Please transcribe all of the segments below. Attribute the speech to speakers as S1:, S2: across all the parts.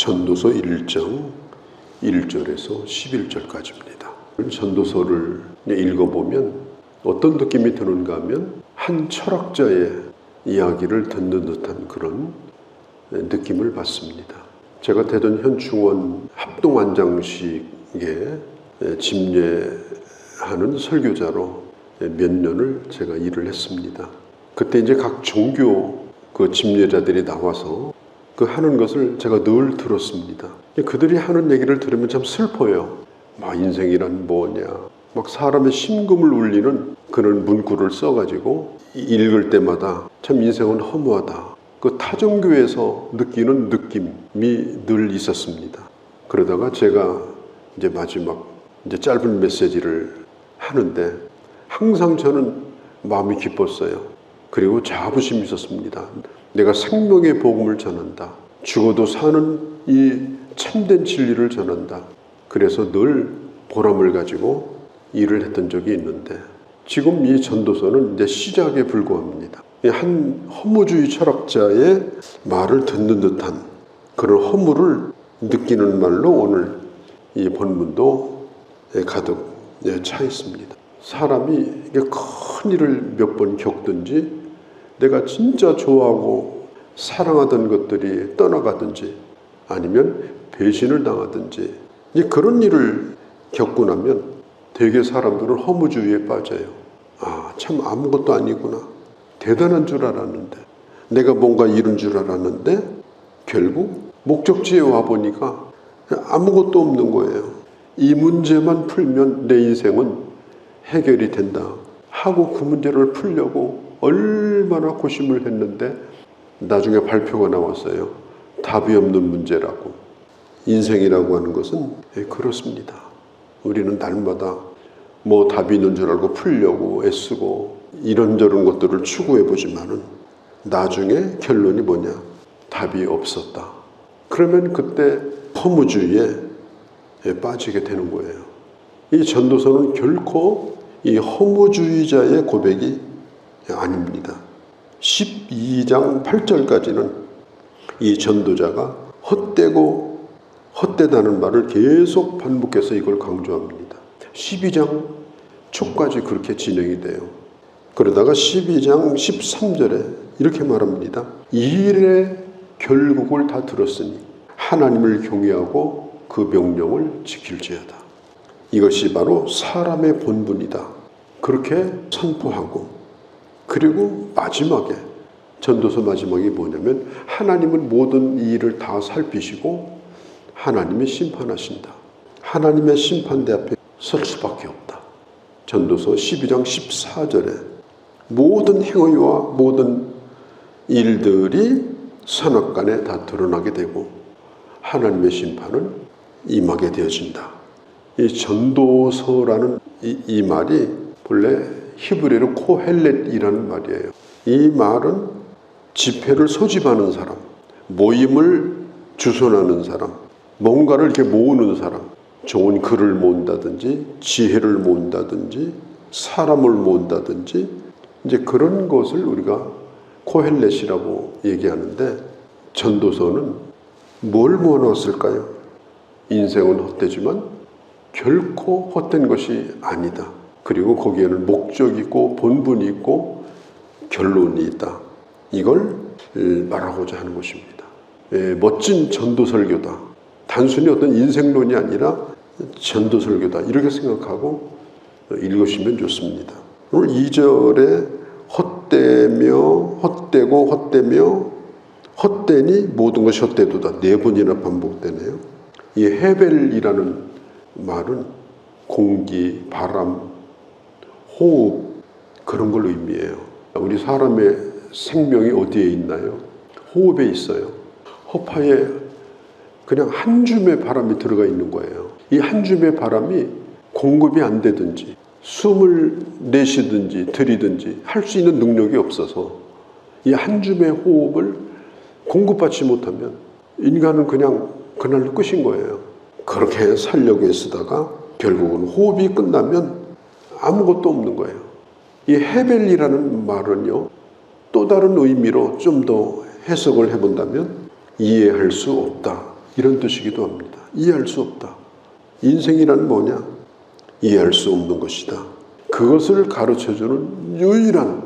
S1: 전도서 1장 1절에서 11절까지입니다. 전도서를 읽어보면 어떤 느낌이 드는가 하면 한 철학자의 이야기를 듣는 듯한 그런 느낌을 받습니다. 제가 대전 현충원 합동안장식에 집례하는 설교자로 몇 년을 제가 일을 했습니다. 그때 이제 각 종교 그 집례자들이 나와서 그 하는 것을 제가 늘 들었습니다. 그들이 하는 얘기를 들으면 참 슬퍼요. 막 인생이란 뭐냐, 막 사람의 심금을 울리는 그런 문구를 써가지고 읽을 때마다 참 인생은 허무하다. 그 타종교에서 느끼는 느낌이 늘 있었습니다. 그러다가 제가 이제 마지막 이제 짧은 메시지를 하는데 항상 저는 마음이 기뻤어요. 그리고 자부심이 있었습니다. 내가 생명의 복음을 전한다. 죽어도 사는 이 참된 진리를 전한다. 그래서 늘 보람을 가지고 일을 했던 적이 있는데 지금 이 전도서는 이제 시작에 불과합니다. 한 허무주의 철학자의 말을 듣는 듯한 그런 허무를 느끼는 말로 오늘 이 본문도 가득 차 있습니다. 사람이 큰 일을 몇 번 겪든지 내가 진짜 좋아하고 사랑하던 것들이 떠나가든지 아니면 배신을 당하든지 그런 일을 겪고 나면 대개 사람들은 허무주의에 빠져요. 참 아무것도 아니구나. 대단한 줄 알았는데 내가 뭔가 이룬 줄 알았는데 결국 목적지에 와보니까 아무것도 없는 거예요. 이 문제만 풀면 내 인생은 해결이 된다 하고 그 문제를 풀려고 얼마나 고심을 했는데 나중에 발표가 나왔어요. 답이 없는 문제라고. 인생이라고 하는 것은 그렇습니다. 우리는 날마다 뭐 답이 있는 줄 알고 풀려고 애쓰고 이런저런 것들을 추구해보지만은 나중에 결론이 뭐냐? 답이 없었다. 그러면 그때 허무주의에 빠지게 되는 거예요. 이 전도서는 결코 이 허무주의자의 고백이 아닙니다. 12장 8절까지는 이 전도자가 헛되고 헛되다는 말을 계속 반복해서 이걸 강조합니다. 12장 초까지 그렇게 진행이 돼요. 그러다가 12장 13절에 이렇게 말합니다. 이 일의 결국을 다 들었으니 하나님을 경외하고 그 명령을 지킬지어다. 이것이 바로 사람의 본분이다. 그렇게 선포하고 그리고 마지막에 전도서 마지막이 뭐냐면 하나님은 모든 이 일을 다 살피시고 하나님이 심판하신다. 하나님의 심판대 앞에 설 수밖에 없다. 전도서 12장 14절에 모든 행위와 모든 일들이 선악간에 다 드러나게 되고 하나님의 심판은 임하게 되어진다. 이 전도서라는 이 말이 본래 히브리어로 코헬렛이라는 말이에요. 이 말은 집회를 소집하는 사람, 모임을 주선하는 사람, 뭔가를 이렇게 모으는 사람, 좋은 글을 모은다든지 지혜를 모은다든지 사람을 모은다든지 이제 그런 것을 우리가 코헬렛이라고 얘기하는데 전도서는 뭘 모아놨을까요? 인생은 헛되지만 결코 헛된 것이 아니다. 그리고 거기에는 목적이 있고 본분이 있고 결론이 있다. 이걸 말하고자 하는 것입니다. 멋진 전도설교다. 단순히 어떤 인생론이 아니라 전도설교다. 이렇게 생각하고 읽으시면 좋습니다. 오늘 2절에 헛되며 헛되고 헛되며 헛되니 모든 것이 헛되도다. 4번이나 반복되네요. 이 헤벨이라는 말은 공기, 바람, 호흡 그런 걸 의미해요. 우리 사람의 생명이 어디에 있나요? 호흡에 있어요. 허파에 그냥 한 줌의 바람이 들어가 있는 거예요. 이 한 줌의 바람이 공급이 안 되든지 숨을 내쉬든지 들이든지 할 수 있는 능력이 없어서 이 한 줌의 호흡을 공급받지 못하면 인간은 그냥 그날로 끝인 거예요. 그렇게 살려고 애쓰다가 결국은 호흡이 끝나면 아무것도 없는 거예요. 이 헤벨이라는 말은요, 또 다른 의미로 좀 더 해석을 해본다면 이해할 수 없다 이런 뜻이기도 합니다. 이해할 수 없다. 인생이란 뭐냐? 이해할 수 없는 것이다. 그것을 가르쳐주는 유일한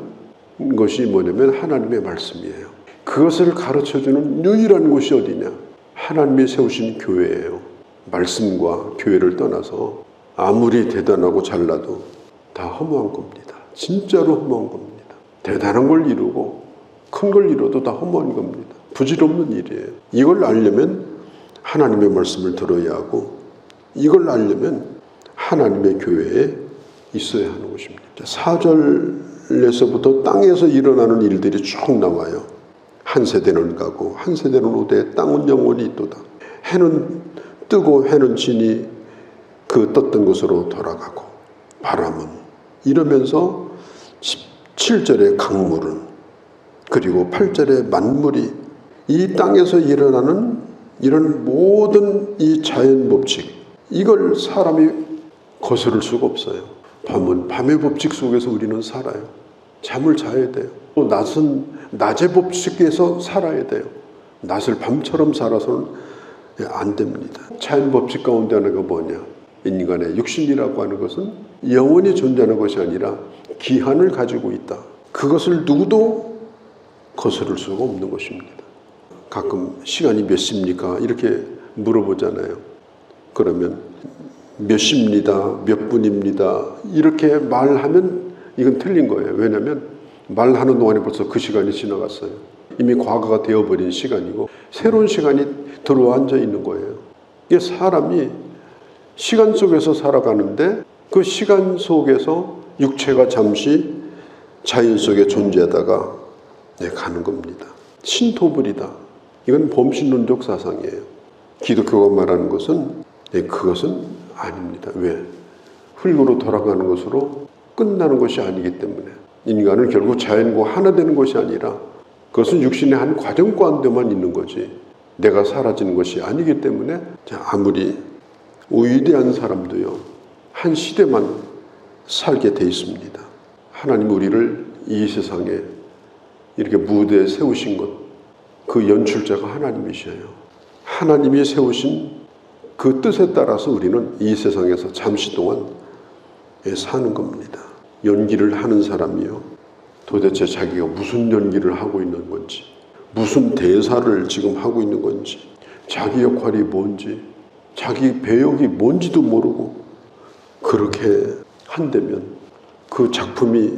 S1: 것이 뭐냐면 하나님의 말씀이에요. 그것을 가르쳐주는 유일한 곳이 어디냐? 하나님이 세우신 교회예요. 말씀과 교회를 떠나서 아무리 대단하고 잘나도 다 허무한 겁니다. 진짜로 허무한 겁니다. 대단한 걸 이루고 큰 걸 이뤄도 다 허무한 겁니다. 부질없는 일이에요. 이걸 알려면 하나님의 말씀을 들어야 하고, 이걸 알려면 하나님의 교회에 있어야 하는 것입니다. 4절에서부터 땅에서 일어나는 일들이 쭉 나와요. 한 세대는 가고 한 세대는 오되 땅은 영원히 있도다. 해는 뜨고 해는 지니 그 떴던 곳으로 돌아가고 바람은, 이러면서 17절의 강물은, 그리고 8절의 만물이, 이 땅에서 일어나는 이런 모든 이 자연 법칙, 이걸 사람이 거스를 수가 없어요. 밤은 밤의 법칙 속에서 우리는 살아요. 잠을 자야 돼요. 또 낮은 낮의 법칙에서 살아야 돼요. 낮을 밤처럼 살아서는 안 됩니다. 자연 법칙 가운데 하나가 뭐냐? 인간의 육신이라고 하는 것은 영원히 존재하는 것이 아니라 기한을 가지고 있다. 그것을 누구도 거스를 수가 없는 것입니다. 가끔 시간이 몇 시입니까? 이렇게 물어보잖아요. 그러면 몇 시입니다, 몇 분입니다, 이렇게 말하면 이건 틀린 거예요. 왜냐하면 말하는 동안에 벌써 그 시간이 지나갔어요. 이미 과거가 되어버린 시간이고 새로운 시간이 들어와 앉아 있는 거예요. 이게 사람이 시간 속에서 살아가는데 그 시간 속에서 육체가 잠시 자연 속에 존재하다가 가는 겁니다. 신토불이다. 이건 범신론적 사상이에요. 기독교가 말하는 것은 그것은 아닙니다. 왜? 흙으로 돌아가는 것으로 끝나는 것이 아니기 때문에. 인간은 결국 자연과 하나 되는 것이 아니라 그것은 육신의 한 과정 가운데만 있는 거지 내가 사라지는 것이 아니기 때문에, 아무리 위대한 사람도요, 한 시대만 살게 돼 있습니다. 하나님 우리를 이 세상에 이렇게 무대에 세우신 것, 그 연출자가 하나님이셔요. 하나님이 세우신 그 뜻에 따라서 우리는 이 세상에서 잠시 동안 사는 겁니다. 연기를 하는 사람이요, 도대체 자기가 무슨 연기를 하고 있는 건지, 무슨 대사를 지금 하고 있는 건지, 자기 역할이 뭔지, 자기 배역이 뭔지도 모르고 그렇게 한다면 그 작품이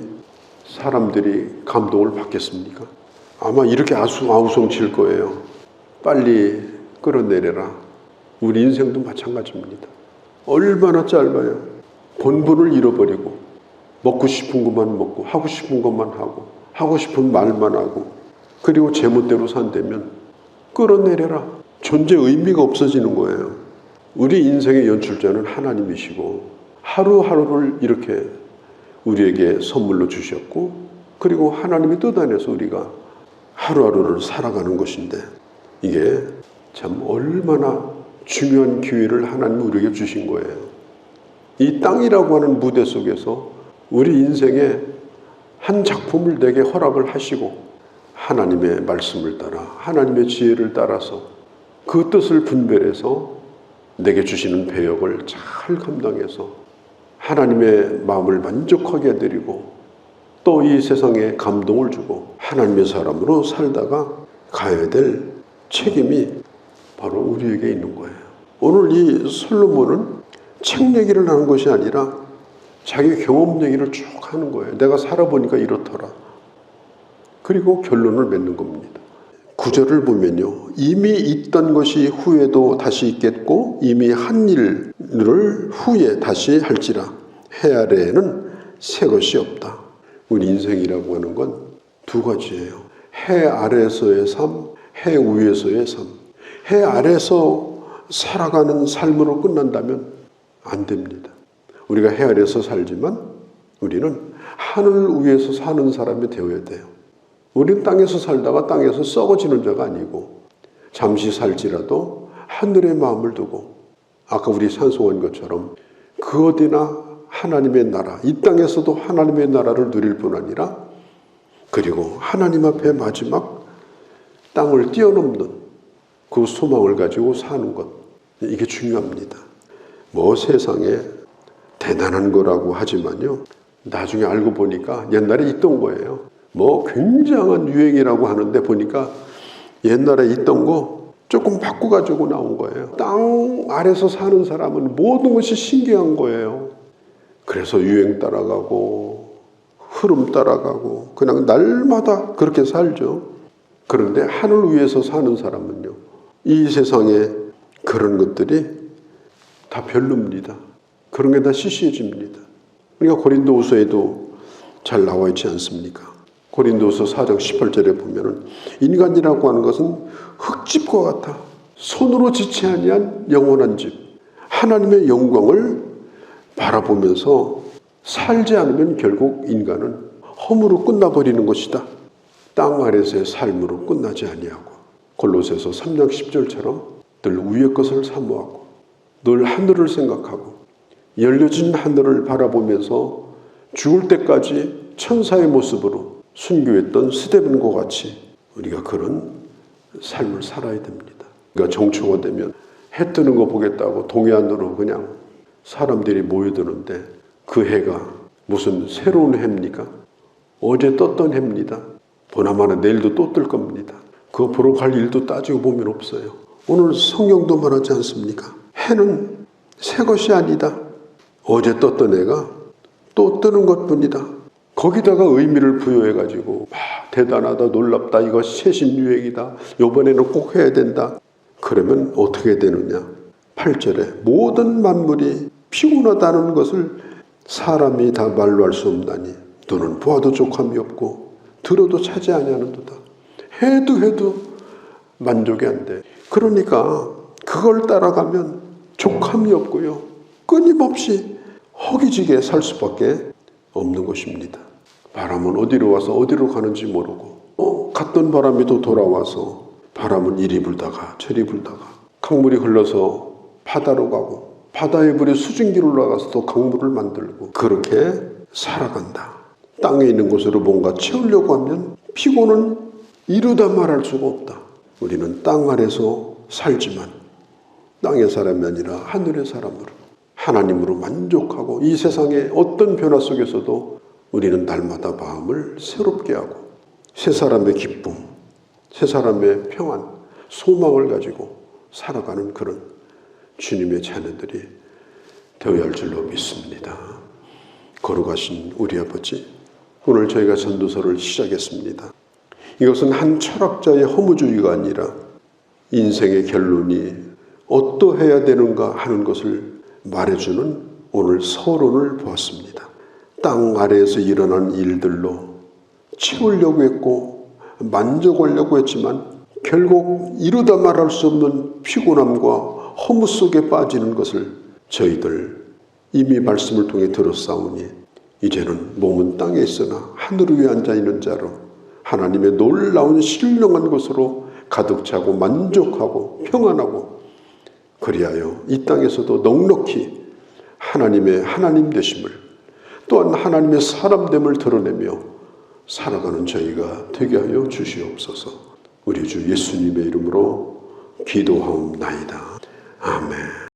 S1: 사람들이 감동을 받겠습니까? 아마 이렇게 아우성 칠 거예요. 빨리 끌어내려라. 우리 인생도 마찬가지입니다. 얼마나 짧아요. 본분을 잃어버리고 먹고 싶은 것만 먹고 하고 싶은 것만 하고 하고 싶은 말만 하고 그리고 제멋대로 산다면 끌어내려라. 존재 의미가 없어지는 거예요. 우리 인생의 연출자는 하나님이시고 하루하루를 이렇게 우리에게 선물로 주셨고, 그리고 하나님의 뜻 안에서 우리가 하루하루를 살아가는 것인데, 이게 참 얼마나 중요한 기회를 하나님이 우리에게 주신 거예요. 이 땅이라고 하는 무대 속에서 우리 인생의 한 작품을 내게 허락을 하시고 하나님의 말씀을 따라 하나님의 지혜를 따라서 그 뜻을 분별해서 내게 주시는 배역을 잘 감당해서 하나님의 마음을 만족하게 해드리고 또 이 세상에 감동을 주고 하나님의 사람으로 살다가 가야 될 책임이 바로 우리에게 있는 거예요. 오늘 이 솔로몬은 책 얘기를 하는 것이 아니라 자기 경험 얘기를 쭉 하는 거예요. 내가 살아보니까 이렇더라. 그리고 결론을 맺는 겁니다. 9절을 보면요, 이미 있던 것이 후에도 다시 있겠고 이미 한 일을 후에 다시 할지라. 해 아래에는 새 것이 없다. 우리 인생이라고 하는 건 두 가지예요. 해 아래에서의 삶, 해 위에서의 삶. 해 아래에서 살아가는 삶으로 끝난다면 안 됩니다. 우리가 해 아래에서 살지만 우리는 하늘 위에서 사는 사람이 되어야 돼요. 우리는 땅에서 살다가 땅에서 썩어지는 자가 아니고 잠시 살지라도 하늘의 마음을 두고 아까 우리 찬송한 것처럼 그 어디나 하나님의 나라, 이 땅에서도 하나님의 나라를 누릴 뿐 아니라 그리고 하나님 앞에 마지막 땅을 뛰어넘는 그 소망을 가지고 사는 것, 이게 중요합니다. 뭐 세상에 대단한 거라고 하지만요, 나중에 알고 보니까 옛날에 있던 거예요. 뭐 굉장한 유행이라고 하는데 보니까 옛날에 있던 거 조금 바꿔가지고 나온 거예요. 땅 아래서 사는 사람은 모든 것이 신기한 거예요. 그래서 유행 따라가고 흐름 따라가고 그냥 날마다 그렇게 살죠. 그런데 하늘 위에서 사는 사람은요, 이 세상에 그런 것들이 다 별로입니다. 그런 게 다 시시해집니다. 그러니까 고린도후서에도 잘 나와 있지 않습니까? 고린도후서 4장 18절에 보면은 인간이라고 하는 것은 흙집과 같아 손으로 짓지 아니한 영원한 집, 하나님의 영광을 바라보면서 살지 않으면 결국 인간은 험으로 끝나버리는 것이다. 땅 아래서의 삶으로 끝나지 아니하고 골로새서 3장 10절처럼 늘 위의 것을 사모하고 늘 하늘을 생각하고 열려진 하늘을 바라보면서 죽을 때까지 천사의 모습으로 순교했던 스데반과 같이 우리가 그런 삶을 살아야 됩니다. 그러니까 정초가 되면 해 뜨는 거 보겠다고 동해안으로 그냥 사람들이 모여드는데 그 해가 무슨 새로운 해입니까? 어제 떴던 해입니다. 보나마나 내일도 또 뜰 겁니다. 그거 보러 갈 일도 따지고 보면 없어요. 오늘 성경도 말하지 않습니까? 해는 새 것이 아니다. 어제 떴던 해가 또 뜨는 것뿐이다. 거기다가 의미를 부여해가지고 대단하다, 놀랍다, 이거 최신 유행이다, 이번에는 꼭 해야 된다. 그러면 어떻게 되느냐? 8절에 모든 만물이 피곤하다는 것을 사람이 다 말로 할 수 없나니 너는 보아도 족함이 없고 들어도 차지 아니하는도다. 해도 만족이 안 돼. 그러니까 그걸 따라가면 족함이 없고요, 끊임없이 허기지게 살 수밖에 없는 것입니다. 바람은 어디로 와서 어디로 가는지 모르고 갔던 바람이 또 돌아와서 바람은 이리 불다가 저리 불다가 강물이 흘러서 바다로 가고 바다의 물이 수증기로 올라가서 또 강물을 만들고 그렇게 살아간다. 땅에 있는 것으로 뭔가 채우려고 하면 피곤은 이루다 말할 수가 없다. 우리는 땅 아래서 살지만 땅의 사람이 아니라 하늘의 사람으로 하나님으로 만족하고 이 세상의 어떤 변화 속에서도 우리는 날마다 마음을 새롭게 하고 새 사람의 기쁨, 새 사람의 평안, 소망을 가지고 살아가는 그런 주님의 자녀들이 되어야 할 줄로 믿습니다. 거룩하신 우리 아버지, 오늘 저희가 전도서를 시작했습니다. 이것은 한 철학자의 허무주의가 아니라 인생의 결론이 어떠해야 되는가 하는 것을 말해주는 오늘 서론을 보았습니다. 땅 아래에서 일어난 일들로 채우려고 했고 만족하려고 했지만 결국 이루다 말할 수 없는 피곤함과 허무 속에 빠지는 것을 저희들 이미 말씀을 통해 들었사오니 이제는 몸은 땅에 있으나 하늘 위에 앉아있는 자로 하나님의 놀라운 신령한 것으로 가득 차고 만족하고 평안하고 그리하여 이 땅에서도 넉넉히 하나님의 하나님 되심을 또한 하나님의 사람됨을 드러내며 살아가는 저희가 되게 하여 주시옵소서. 우리 주 예수님의 이름으로 기도하옵나이다. 아멘.